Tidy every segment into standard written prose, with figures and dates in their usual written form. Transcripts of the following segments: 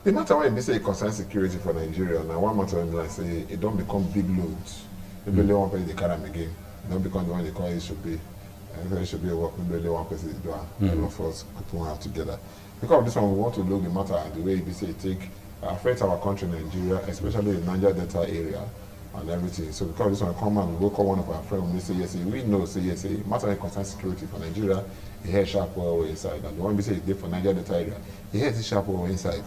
The matter when they say concern security for Nigeria, now one matter when I say it don't become big loads. Maybe only one person they carry them again. It don't become the one they call it should be. It should be a work. Maybe only one person they do. All of us put one out together. Because of this one, we want to look the matter and the way they say it take affect our country, Nigeria, especially the Niger Delta area and everything. So because of this one, come and we call one of our friends when they say yes, we know say yes, matter when concern security for Nigeria, he head sharp well inside. And the one we say is for Niger Delta area, he head sharp well inside.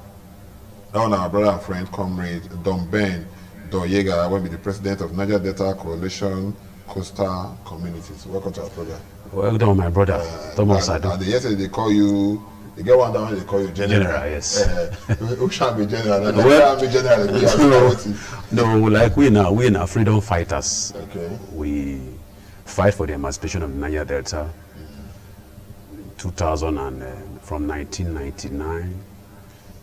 Now our brother and friend, comrade Don Ben Doyega, will be the president of Niger Delta Coalition Coastal Communities. Welcome to our program. Welcome, my brother, Thomas Ado. And yesterday they call you, they get one down, they call you general. General, yes. Who shall be general? Well, be general. No, like we now freedom fighters. Okay. We fight for the emancipation of Niger Delta. 2000 and from 1999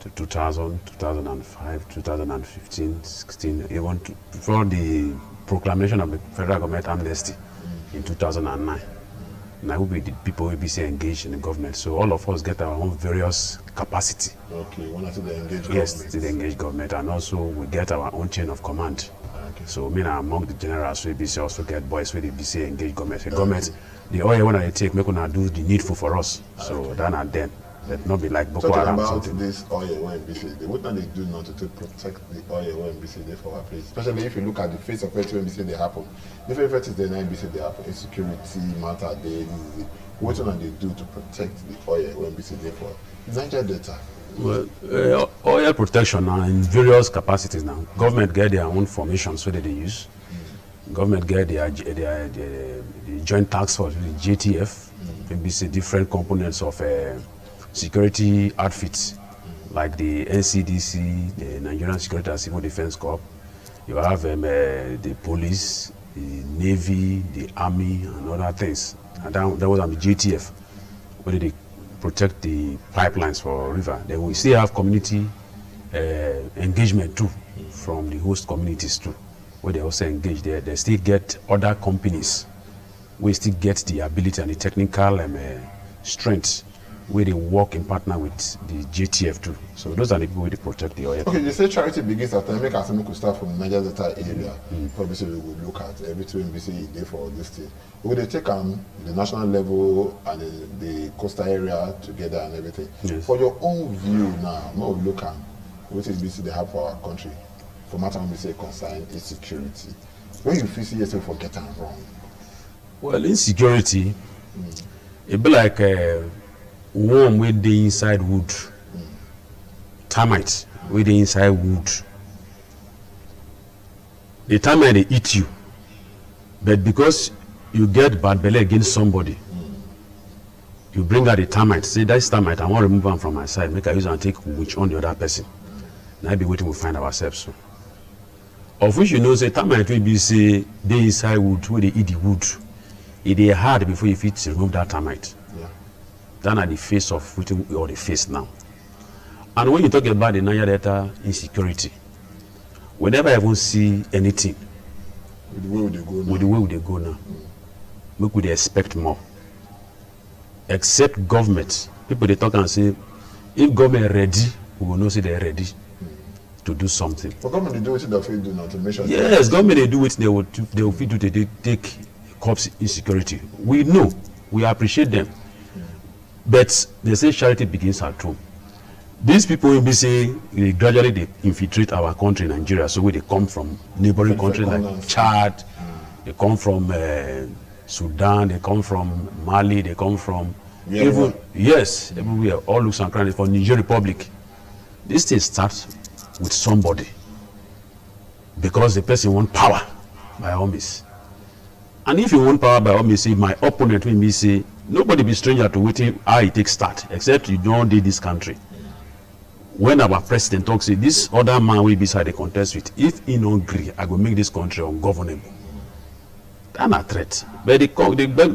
to 2000, 2005, 2015, 16, even before the proclamation of the federal government amnesty in 2009. Now we the people will be engaged in the government. So all of us get our own various capacity. Okay, one to the engaged government. Yes, to the engaged government, and also we get our own chain of command. Okay. So me now among the generals we be also get boys with the BC engaged government. The government, the oil when I take, make una do the needful for us. So that and then. Let not be like Boko Haram. Talking about this oil when BC, what they do now to protect the oil when BC there for our place. Especially if you look at the face of it when BC they happen. The favorite is the nine BC they happen. Insecurity matter they what do they do to protect the oil when BC there for Niger Delta? Well, oil protection now in various capacities now. Government get their own formations so that they use. Government get the joint task force, the JTF, BC different components of security outfits like the NCDC, the Nigerian Security and Civil Defense Corps. You have the police, the Navy, the Army, and other things. And that was the JTF, where they protect the pipelines for river. Then we still have community engagement too, from the host communities too, where they also engage there. They still get other companies, we still get the ability and the technical strength where they work in partner with the JTF too. So those are the people where they protect the oil. Okay, you say charity begins at time. Make us could start from Niger Delta area. Obviously, we will look at everything we see there for this thing. Will they take the national level and the coastal area together and everything? Yes. For your own view now, no look at what is BC they have for our country. For matter when we say concern insecurity. When you feel see yourself for getting wrong. Well, insecurity, it be like worm with the inside wood, termite with the inside wood. The termite they eat you, but because you get bad belly against somebody, you bring out the termite. Say that's termite, I want to remove them from my side. Make I use and take which on the other person. Now be waiting we find ourselves soon. Of which you know, say termite will be say they inside wood where they eat the wood. It is hard before you fit to remove that termite. Than at the face of written or the face now. And when you talk about the Niger Delta insecurity, we never even see anything with the way they go now. With the way they go now. We could expect more. Except government. People they talk and say, if government ready, we will know say they're ready to do something. For government they do what they do now to measure. Yes, government they do it, they will fit to take cops insecurity. We know, we appreciate them. But they say charity begins at home. These people will be saying they gradually infiltrate our country, Nigeria. So where they come from neighboring countries like Chad, they come from Sudan, they come from Mali, they come from everywhere. All looks and crannies for Niger Republic. This thing starts with somebody because the person wants power by all means. And if you want power by all means, say my opponent will be say. Nobody be stranger to waiting how it takes start, except you don't do this country. When our president talks, say, this other man will be beside the contest with, if he don't agree, I will make this country ungovernable. That's a threat. But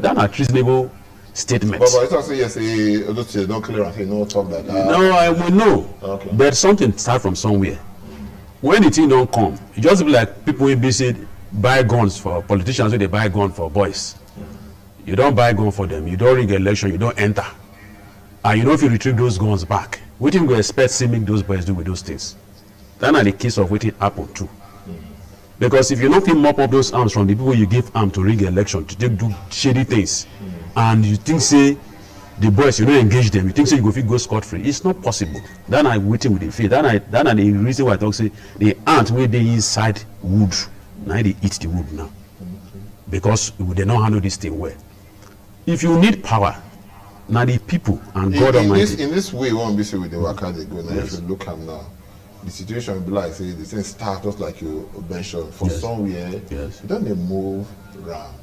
that's a treasonable statement. But it's also yes, those don't clear and say no talk that. No, I will know. Okay. But something start from somewhere. When the thing don't come, it just be like people will be say buy guns for politicians, so they buy guns for boys. You don't buy gun for them, you don't ring election, you don't enter. And you know if you retrieve those guns back, Wetin we expect say make those boys do with those things? That na the case of wetin happen too. Because if you no fit mop up those arms from the people you give arm to rig election to take do shady things, and you think say the boys you no engage them, you think say you go fit go scot free, it's not possible. That na wetin we dey fear. That na the reason why I talk say the ant wey dey inside wood na dey eat the wood now, because we dey not handle this thing well. If you need power, now the people and God Almighty. In this way, one be say with the waka they go. Now, if you look at now, the situation will be like say the thing start just like you mentioned for somewhere. Yes. You don't dey move around.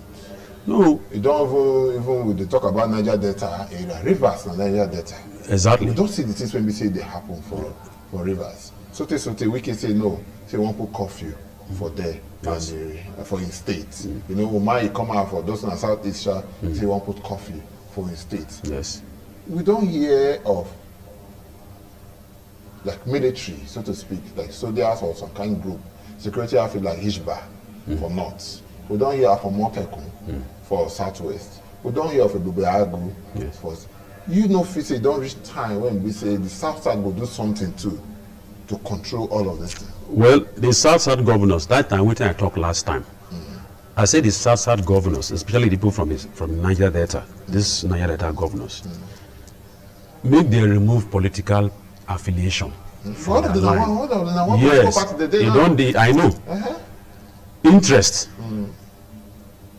No. You don't even when they talk about Niger Delta area, rivers and Niger Delta. Exactly. You don't see the things when we say they happen for rivers. So we can say no. Say one put curfew for there. Yes. And for in state. You know, when you come out for those in Southeast, say one put curfew for in state. Yes. We don't hear of like military, so to speak, like soldiers or some kind of group, security outfit like Hishba for north. We don't hear of a Motekun for southwest. We don't hear of a Bubeagu for. You know, if say don't reach time when we say the south side will do something to control all of this thing. Well, the South Side governors, that time, when I talked last time, I said the South Side governors, especially the people from Niger Delta, this Niger Delta governors, make them remove political affiliation. What of the Yes, I know. Interest,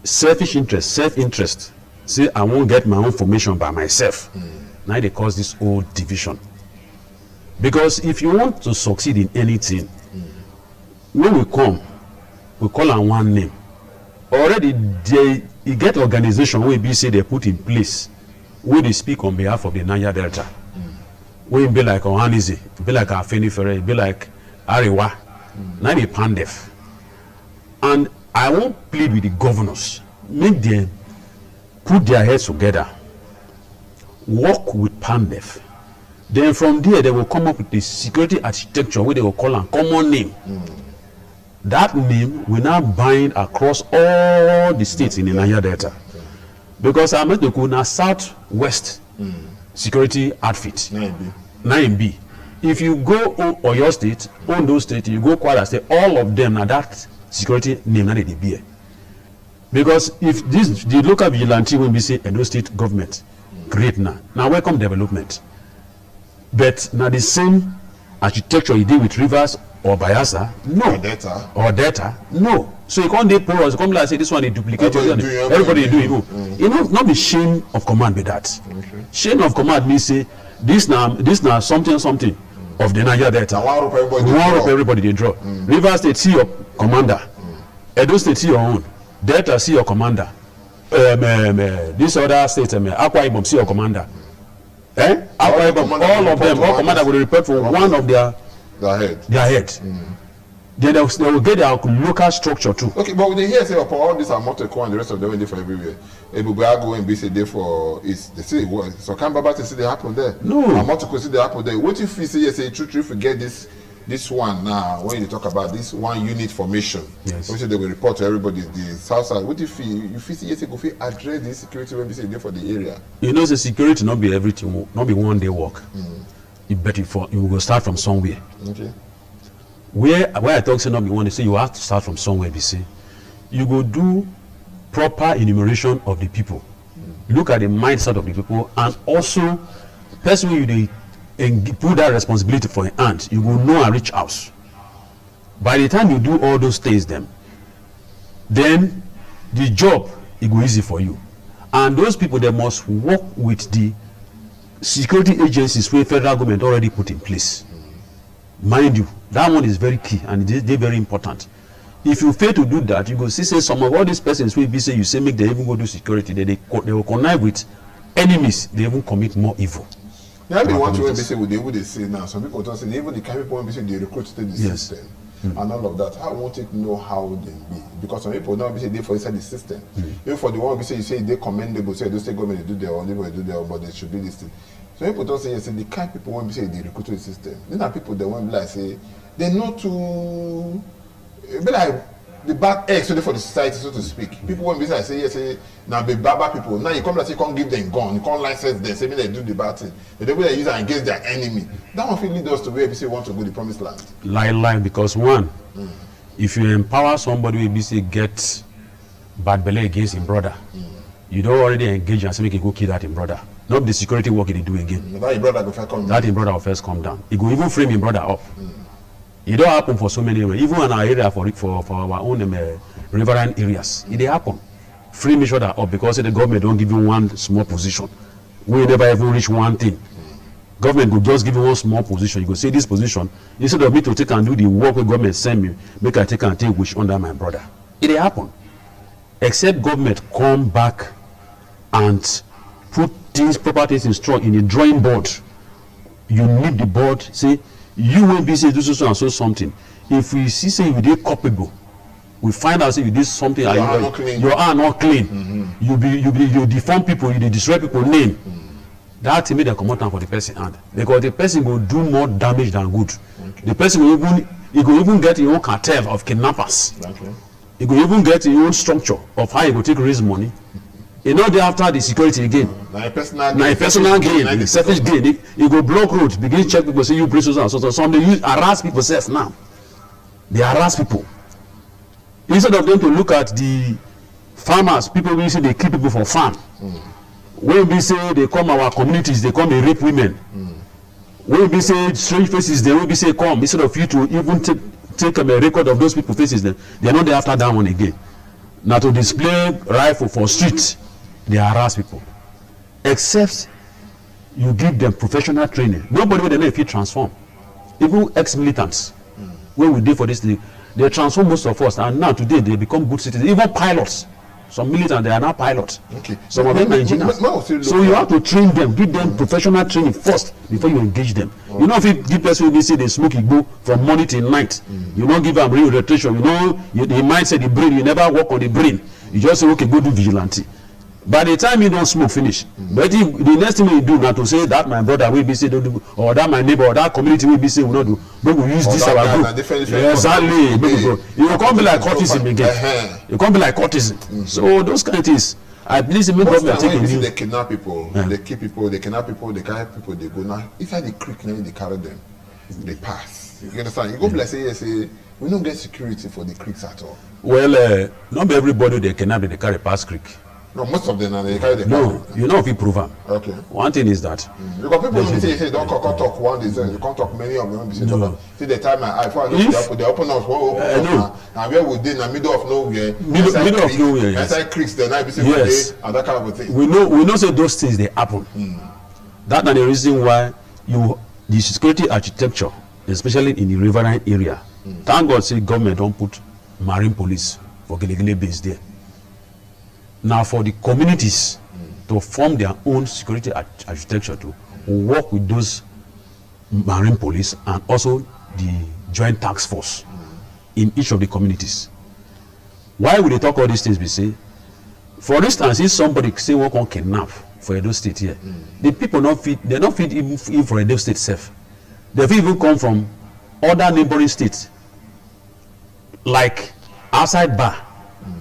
selfish interest, self-interest. Say, I won't get my own formation by myself. Now they cause this whole division. Because if you want to succeed in anything, when we come, we call on one name. Already, you get organization where we say they put in place, where they speak on behalf of the Niger Delta. Where it be like Ohanize, it be like Afeni Ferre, it be like Arewa, now they Pandef. And I won't plead with the governors, make them put their heads together, work with Pandef. Then from there, they will come up with the security architecture where they will call a common name. That name will now bind across all the states in the Niger Delta. Because I met the Kuna Southwest security outfit, 9B. If you go Oyo State, Ondo State, you go Kwara State, all of them are that security name that they be. Because if the local vigilante will be say Edo State government, great now welcome development. But now the same architecture you did with Rivers or Bayelsa, no. Or data, no. So you can't do porous, come like say this one they duplicate. Everybody do it. You know, not be shame of command with that. Okay. Shame of command means say this now something of the Niger Delta. Everybody they draw. Rivers State see your commander. Edo State see your own. Delta see your commander. This other state, Akwa Ibom see your commander. Akwa Ibom, all of them, all commander will report for one of their head. Then they will get their local structure too. Okay, but they hear say upon all this Amoteko and the rest of them they for everywhere. Ebubeago and BC there for is they say what so can Baba say they happen there. No. Amoteko say they happen there. What if we say yes, say true forget this one now when you talk about this one unit formation? Yes. Which they will report to everybody the south side. What if you say yes, go fit address the security when we say there for the area? You know, the security not be everything, not be one day work. You bet you will start from somewhere. Okay. Where I talk say not be one, they say you have to start from somewhere. Be say you go do proper enumeration of the people, look at the mindset of the people, and also person you put that responsibility for your hand, you will know and reach out. By the time you do all those things, then the job it go easy for you, and those people they must work with the security agencies where federal government already put in place. Mind you, that one is very key and they're very important. If you fail to do that, you go see say some of all these persons will be say you say make they even go do security, they will connive with enemies, they even commit more evil. Yeah, they want to say what they say now. Some people don't say even the kind of people say they recruit to the system and all of that. I want to know how they be because some people now say they for inside the system. Even for the one we say you say they commendable, say those state government do their own, they do their own, but they should be listed. So people don't say yes, the kind of people when we say they recruit to the system. These are people that want to like say they know to be like the bad eggs for the society, so to speak. People when business say yes, say now be bad people. Now you come like you can't give them gun, you can't license them, say they do the bad thing. The people they use it against their enemy. That one will lead us to where we say want to go the promised land. Lie, because one, if you empower somebody we say get bad belly against him brother, you don't already engage and say make you go kill that him brother. Not the security work they do again. That him brother go first come down. That him brother will first come down. He go even frame him brother up. It don't happen for so many areas. Even in our area for our own riverine areas, it happen. Frame each other up because the government don't give you one small position. We never even reach one thing. Government will just give you one small position. You go say this position instead of me to take and do the work the government send me, make I take and take which under my brother. It happen. Except government come back and put things, properties in the drawing board. You need the board. Say you will be say do so and so something. If we see say you did culpable, we find out say you did something your are not clean. You deform people, you destroy people's name. That made them come out for the person hand because the person will do more damage than good. The person will even get his own cartel of kidnappers. He will even get his own structure of how he will take raise money. You know, they after the security again. Now a personal gain, selfish gain. He go block roads, begin check people, say you bring so and so. Some they use harass people self now. They harass people. Instead of them to look at the farmers, people will say they keep people for farm. When we say they come our communities, they come they rape women. When we say strange faces, they will be say come. Instead of you to even take a record of those people faces, they are not there after that one again. Now to display rifle for street, they harass people. Except you give them professional training. Nobody will know if you transform. Even ex-militants, when we did for this thing, they transform most of us, and now today they become good citizens. Even pilots. Some militants, they are now pilots. Okay. Some of them are engineers. So you have to train them, give them professional training first before you engage them. You know, if you give person who say they smoke igbo from morning till night, you don't give them real rotation. You know, the mind say the brain, you never work on the brain. You just say, okay, go do vigilante. By the time you don't smoke, finish. But if the next thing you do now to say that my brother will be say don't do, or that my neighbor or that community will be say will not do, but we use this our group. Exactly. You will can't be like courtesan again. You can't be like courtesan. So those kind of things. I believe the government taking you. They kidnap people, they keep people, they kidnap people, they carry people, they go now. Inside the creek, now they carry them, they pass. You understand? You go be like say we don't get security for the creeks at all. Well, not everybody they kidnap they carry past creek. No, most of them they carry the no, you know if you prove them. Okay. One thing is that because people will say don't talk one day, you can't talk many of them. See the time I find they open us one open and where we did in the middle of nowhere. Middle of nowhere. Inside creeks, then I be say yes. And that kind of thing. We know say those things they happen. That is the reason why the security architecture, especially in the riverine area. Thank God say government don't put marine police for Gelegele base there. Now for the communities to form their own security architecture to work with those marine police and also the joint task force in each of the communities. Why would they talk all these things? We say, for instance, if somebody say work on kidnap for Edo State here, the people not fit even for Edo State self. They even come from other neighboring states like outside Bar.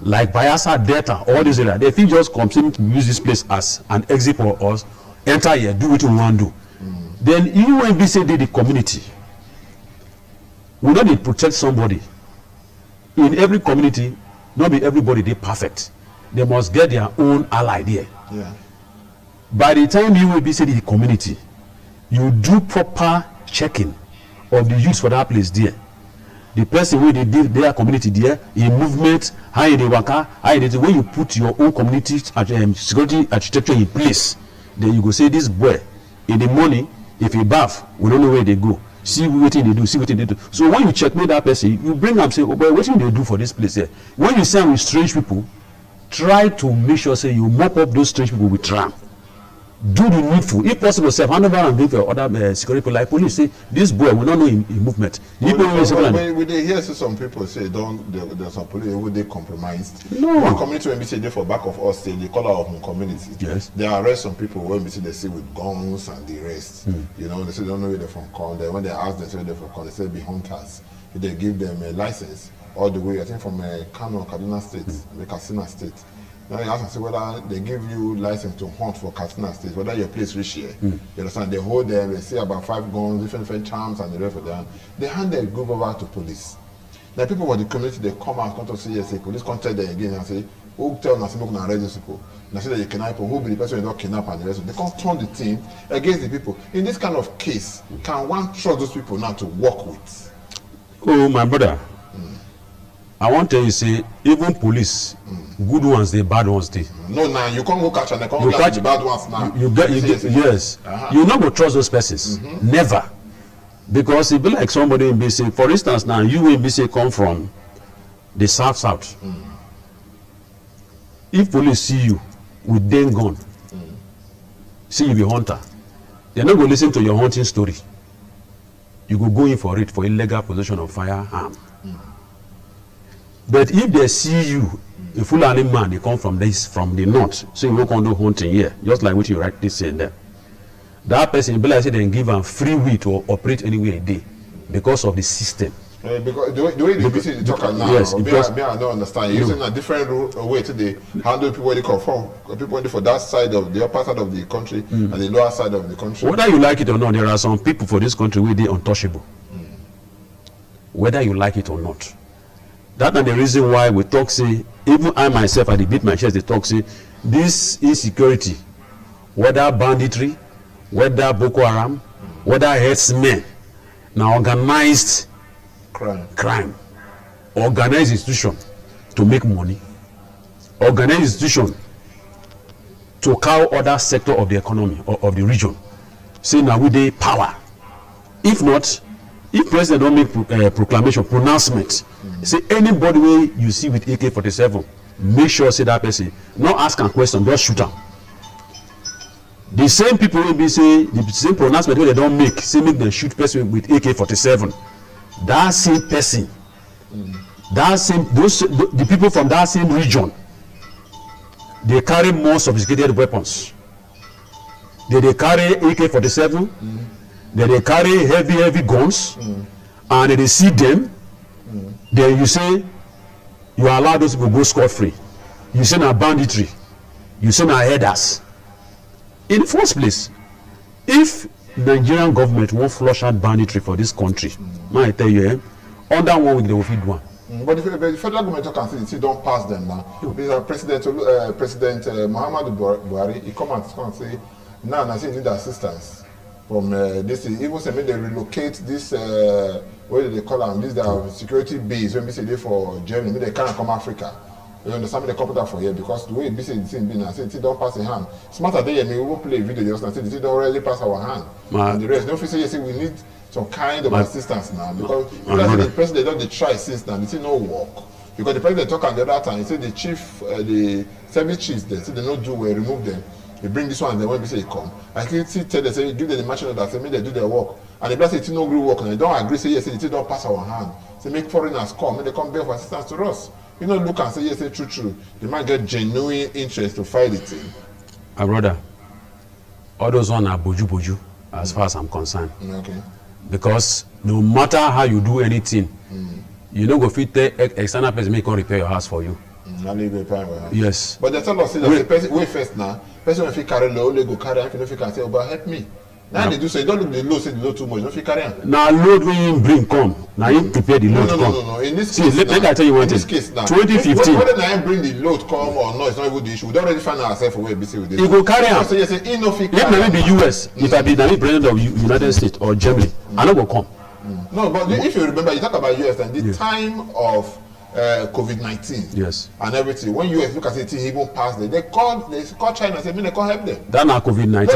Like Bayelsa, Delta, all these areas, they think just come to use this place as an exit for us, enter here, do what we want to do. Then Gmfb say the community. We know they protect somebody. In every community, not be everybody they perfect. They must get their own ally there. Yeah. By the time Gmfb say the community, you do proper checking of the youth for that place there. The person where they did their community there, in movement, how they work, when you put your own community security architecture in place, then you go say this boy in the morning, if he bath, we don't know where they go. See what they do, see what they do. So when you checkmate that person, you bring them say, oh boy, what do they do for this place here? When you send with strange people, try to make sure say you mop up those strange people with tram. do the needful. If possible, self hand over and give other security people like police. Say this boy will not know in movement. We dey hear some people say there's some police who they compromised. No. One community when we say they for back of us say the color of one community. Yes. They arrest some people when we see they see with guns and the rest. You know, they say they don't know where they're from. Then when they ask them where they're from, they say be hunters. They give them a license all the way. I think from Kano, Kaduna State, Katsina State. Now you ask and say whether they give you license to hunt for Katsina State, whether your place reach here. You understand? They hold them, they see about 5 guns, different charms and the rest of them. They hand them go over to police. Now people from the community, they come out, come to see, say, police contact them again and say, who tell us people can arrest these people? Now say that you kidnap people, who be the person who don't kidnap and the rest of them. They can't turn the team against the people. In this kind of case, can one trust those people now to work with? Oh, my brother. I want to tell you, say, even police, good ones, they bad ones, they. No, now you can't go catch and they can't catch the bad ones now. You get, yes. You not go trust those persons. Never. Because it be like somebody in BC, for instance, now you in BC come from the south. If police see you with them gun, see you be hunter, they're not going to listen to your hunting story. You go in for it for illegal possession of firearm. But if they see you, a Fulani man, they come from the north, so you won't do hunting here, just like what you rightly said there. That person, like say, they give them free will to operate anywhere a day because of the system. Because the way the BBC talk now, yes, I don't understand. You're using a different way to the handle people where they come from. People for that side of the upper side of the country and the lower side of the country. Whether you like it or not, there are some people for this country where they're untouchable. Whether you like it or not. That's the reason why we talk, say, even I myself, I beat my chest, they talk, say, this insecurity, whether banditry, whether Boko Haram, whether herdsmen, now organized crime, organized institution to make money, organized institution to cow other sector of the economy or of the region. Say now we dey power. If not, if president don't make proclamation, pronouncement, say anybody wey you see with AK-47, make sure say that person, not ask a question, just shoot am. The same people will be say the same pronouncement wey they don't make, say make them shoot person with AK-47. That same person, that same the people from that same region, they carry more sophisticated weapons. They carry AK-47. They carry heavy guns, and they see them. Then you say you allow those people go scot-free. You say na banditry. You say na herders. In the first place, if Nigerian government won't flush out banditry for this country, I tell you, under 1 week they will feed one. But the federal government can see don't pass them now. Because President Muhammadu Buhari, he come and say, now I say need assistance from this. Even say maybe they relocate this. What do they call them? This security base. When we say they for Germany, maybe they can't come Africa. You understand? They come that for here because the way we say the thing be now, say it don't pass in hand. Smarter day, we will play video just now. Say it don't really pass our hand. And the rest, don't say we need some kind of assistance now because the president don't try since now. It no work because the president talk on the other time. He said the chief, the service chiefs, they say they don't do well, remove them. They bring this one and then when we say come, I can see tell them say give them the machine order, say make they do their work. And the black say it no agree work and they don't agree, say yes, say it don't pass our hand. Say make foreigners come, make they come beg for assistance to us. You know, look and say yes, say true. They might get genuine interest to fight the thing. My brother, all those one are boju as far as I'm concerned. Okay. Because no matter how you do anything, you don't go fit the external person make come repair your house for you. Yes. But they tell us that the person wait first now. Person if he carry low, they go carry. If you can say, "Oh, but help me." Now they do say, "Don't look the load, say the load too much. Don't you carry on." Now load when you bring come. Now you prepare the load come. No. In this case, let me tell you one thing. In this case now, 2015. Whether now bring the load come or not, it's not even the issue. We don't already find ourselves for where we with this. You go carry on. So you say, Let me be US. If I be the president of United States or Germany, I don't go come. No, but if you remember, you talk about US and the time of COVID-19 and everything. When US look at it, even past it, they call China and say, they can't help them. That's not COVID-19.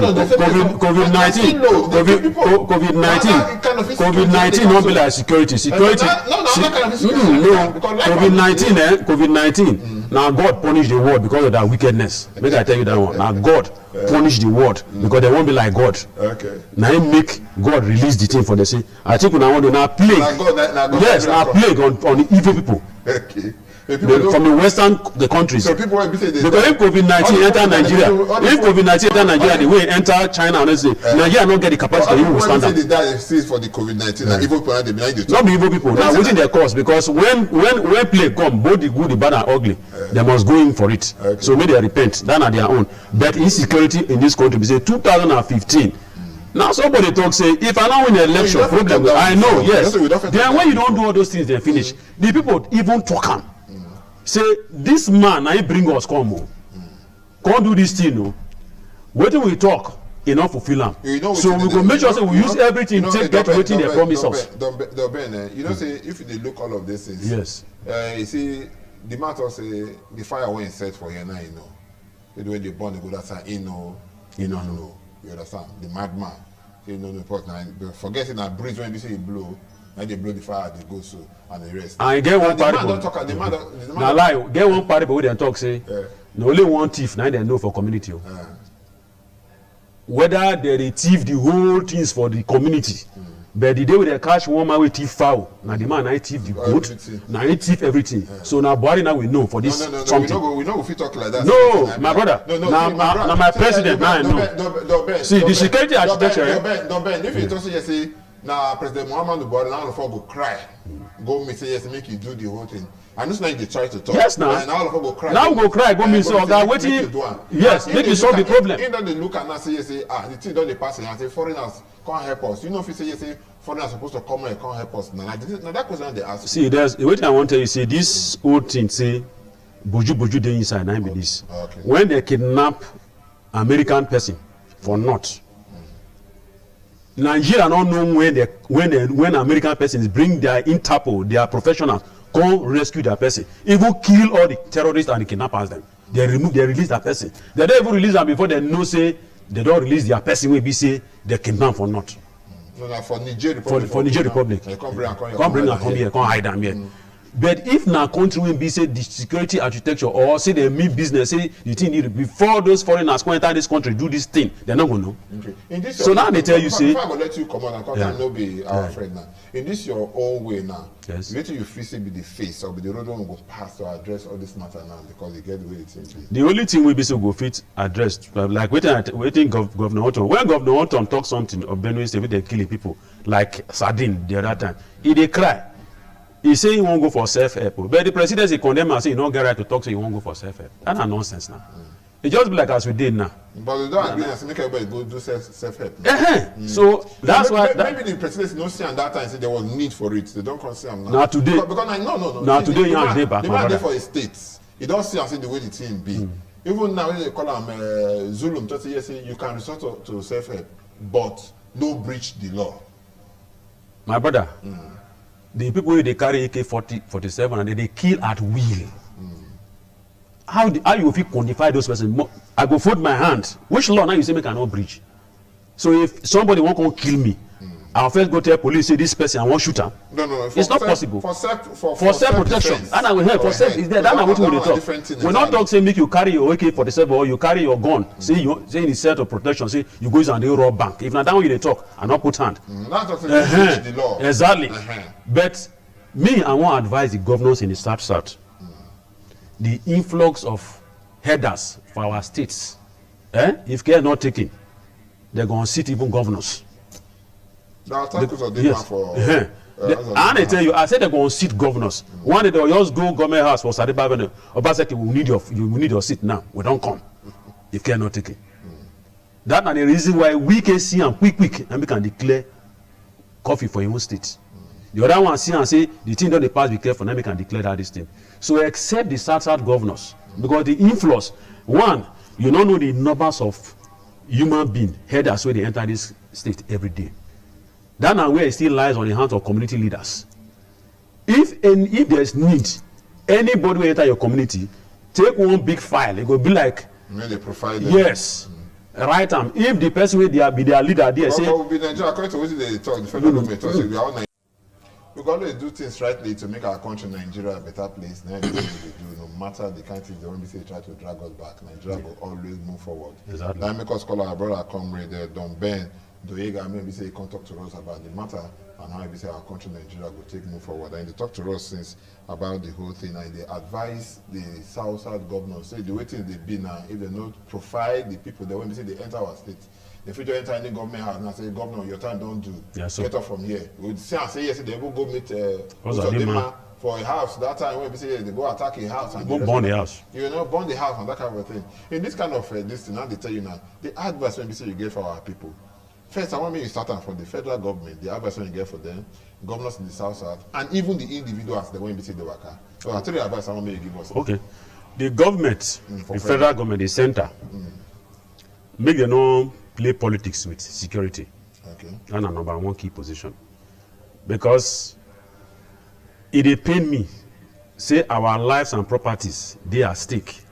COVID-19 not be like security. COVID-19, Now God punish the world because of that wickedness. Make I tell you that one. Now God punish the world because they won't be like God. Okay. Now he make God release the thing for the say. I think when I want to now plague. Yes, now plague on the evil people. Okay. From the western countries. So people will be saying because if COVID-19 enter Nigeria, if COVID-19 enter Nigeria, the way it enter China, honestly, Nigeria not get the capacity to even withstand that. They die for the COVID-19, and evil people they behind the. Not be evil people. Now within their cause, because when plague come, both the good, the bad, and ugly, they must go in for it. Okay. So may they repent. That are their own. But insecurity in this country, we say 2015. Now somebody talk say if I now win the election, problem. I know, yes. Then when you don't do all those things, they finish. The people even talk am. Say this man I bring us come can't do this thing no. Wetin we talk e no fulfill am. So we go make sure say we use everything take get wetin they promise us. You know say if they look all of these things. Yes. You see the matter say the fire when set for here now you know. When they burn the go that side you know. You understand? The madman. You know the pot now forgetting that breeze when they say it blow. And they blow the fire, they go so, and the rest. And get one party. Now lie, get one party, but we they talk say, no only one thief. Now they know for community. Whether they thief the whole things for the community, but the day when they catch one man with thief foul, now the man I thief the goat, now he thief everything. So now Buhari now we know for this something. We know if we talk like that. No, my brother. Now my president now I know. See the security architecture. If you talk say. Now, President Muhammadu Buhari now all go cry, go me say yes, make you do the whole thing. And this like they try to talk. Yes, now. And all of go cry. Now go cry, go me say, "Okay, waiting." Yes, make you solve the problem. In that they look and now say yes, the thing don't they pass and say foreigners can't help us. You know if you say yes, foreigners supposed to come and can't help us. Now that question they ask. See, there's the way I want to tell you. See, this old thing say, "Buju dey inside." Now be this. Okay. When they kidnap American person for not. Nigeria don't know when American persons bring their Interpol, their professionals, come rescue their person, even kill all the terrorists and the kidnappers. Them they release that person. They don't even release them before they know say they don't release their person. When we say they kidnap or not. No, for Niger Republic. For Niger Republic. Come bring and come here, come hide them here. But if na country will be say the security architecture or say they mean business, say the thing need before those foreigners come enter this country do this thing, they're not gonna know. Okay. In this so now they tell you say. If I go let you come on and come no be our friend now. In this your own way now. Yes. Wait till you feel say be the face or be the road one go pass to address all this matter now because they get the way it seems. The only thing we be so go fit addressed like waiting Governor Otom. When Governor Otom talk something of Benue State, they killing people like sardine the other time. They cry. He say he won't go for self-help, but the presidency condemn and say he don't get right to talk, so he won't go for self-help. That's nonsense now. It just be like as we did now. But they don't agree and make everybody go do self-help. So that's why. Maybe the presidency don't see at that time say there was need for it. They don't consider now. Now today. Because no. Now today you have back. The man there for a state. He don't see and see the way the team be. Even now when they call him Zulum, just yes, you can resort to self-help, but no breach the law. My brother. The people they carry AK-47 and they kill at will. How you feel quantify those persons? I go fold my hand. Which law now you say me cannot breach? So if somebody won't come kill me, I'll first go tell police say this person I won't shoot him. No. It's not possible. For self-protection. And I will help for self. Is there? That's not what we talk. We not talk say make you carry your AK-47 or you carry your gun. Say you say in self protection. Say you go and they rob bank. If not that way they talk, I not put hand. Not talking the law. Exactly. But me, I want to advise the governors in the South. The influx of headers for our states. If care not taken, they're going to sit even governors. Yes. And I tell you, I said they're going to sit governors. One day they'll just go government house for Sadiba Avenue. Obaseki, we need your seat now. We don't come. If care not taken. That's the reason why we can see and quick and we can declare coffee for your own state. The other one see and say the thing don't pass be careful, now we can declare that this thing. So except the South governors, because the influence, one, you don't know the numbers of human beings, headers where they enter this state every day. That now where it still lies on the hands of community leaders. If there's need, anybody will enter your community, take one big file, it will be like yes. Right arm. If the person will be their leader there say according to what they talk, the federal government talk, we are all we can always do things rightly to make our country, Nigeria, a better place. Now, they do, no matter the kind of things they want to say, try to drag us back. Nigeria will always move forward. Exactly. Now, make us call our brother, comrade, Don Ben, Doyega, maybe say, come talk to us about the matter and how we say our country, Nigeria, will take move forward. And they talk to us since about the whole thing, and they advise the South governors, say the way things they be now, if they not provide the people, they want to say they enter our state. The future enter any government house and say, Governor, your time don't do. Yeah, so get off from here. We would say, yes, they will go meet Dema for a house. That time when we say they go attack a house and burn the house. You know, burn the house and that kind of thing. In this kind of this thing, now they tell you now, the advice when we say you get for our people. First, I want me to start from the federal government, the advice when you get for them, governors in the South, and even the individuals that when we say they work. So I'll tell you the advice I want me to give us. Okay. The government, the federal government, the center, make them know play politics with security. Okay. That's a number one key position. Because it dey pain me, say our lives and properties, they are at stake.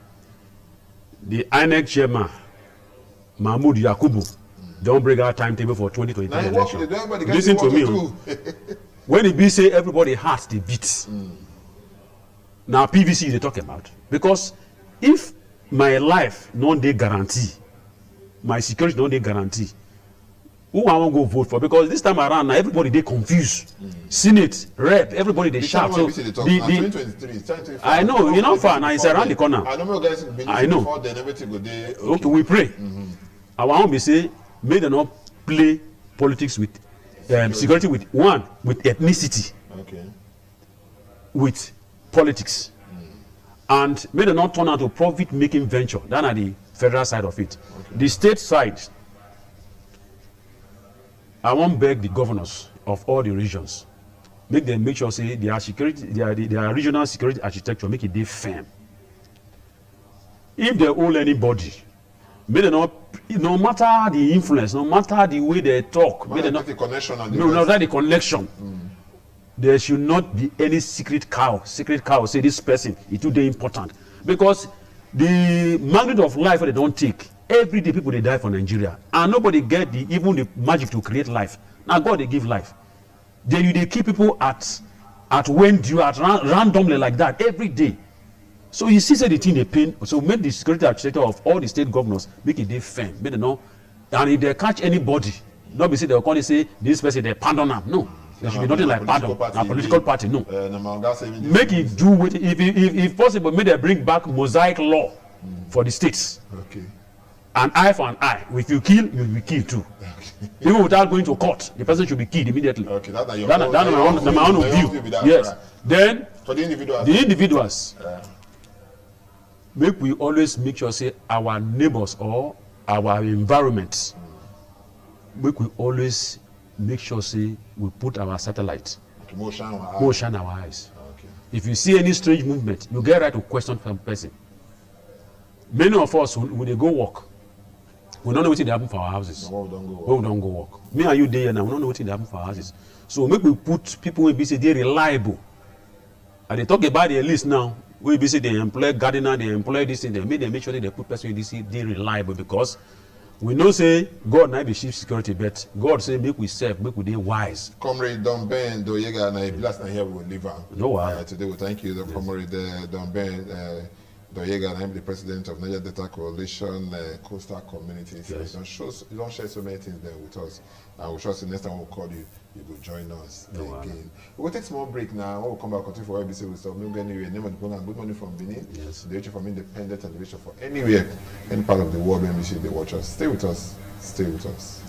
The INEC chairman, Mahmoud Yakubu, don't bring our timetable for 2023 election. Listen to me. When it be say everybody heart they beat. Now PVC they talk about. Because if my life non dey guarantee, my security don't they guarantee who I won't go vote for, because this time around now everybody they confused. Senate, rep, everybody they shout. So I know, you know, far now it's around the corner. I know. Okay, we pray. I want to say, may they not play politics with security with ethnicity, with politics, and may they not turn out to profit-making venture. That are the federal side of it. The state side, I want to beg the governors of all the regions, make them make sure say their security, their regional security architecture, make it dey firm. If they hold anybody, may they not, no matter the influence, no matter the way they talk, may they not the connection and no matter the connection. There should not be any secret cow. Secret cow say this person is too important, because the magnitude of life they don't take. Every day people they die for Nigeria, and nobody get even the magic to create life. Now God they give life. Then they keep people at when you at randomly like that every day. So you see, say the thing they pain. So make the security architecture of all the state governors make it they firm. Make they know, and if they catch anybody, not be say they'll call it say this person they pardon them. No. There should be nothing like pardon. A political party, no. Make it do with if possible. Make they bring back mosaic law for the states. Okay. An eye for an eye. If you kill, you will be killed too. Even without going to court, the person should be killed immediately. Okay, that's my own view. Yes. Right. Then for the individuals, make we always make sure say our neighbors or our environment. Make we always make sure say we put our satellite. Okay, more shine our eyes. Okay. If you see any strange movement, you get right to question some person. Many of us when they go work, we don't know what they happen for our houses. No, we don't go work. Me and you there now, we don't know what they happen for our houses. So make we put people who be say they're reliable. And they talk about the list now. We be say they employ gardener, they employ this thing, they make sure that they put person in this they're reliable, because we know say God might be chief security, but God say make we serve, make we be wise. Comrade Don Ben Doyega and I blast and here we will leave on. No why. Today we thank you, Comrade Don Ben Doyega, and I'm the president of Niger Delta Coalition Coastal Communities. Yes. You don't share so many things there with us. And we'll trust the next time we'll call you, you will join us again. We'll take a small break now. When we'll come back, continue for ABC with stuff. Maybe anywhere. Name of the program, Good Morning from Benin. Yes. The from independent television for anywhere, any part of the world, NBC, they watch us. Stay with us. Stay with us.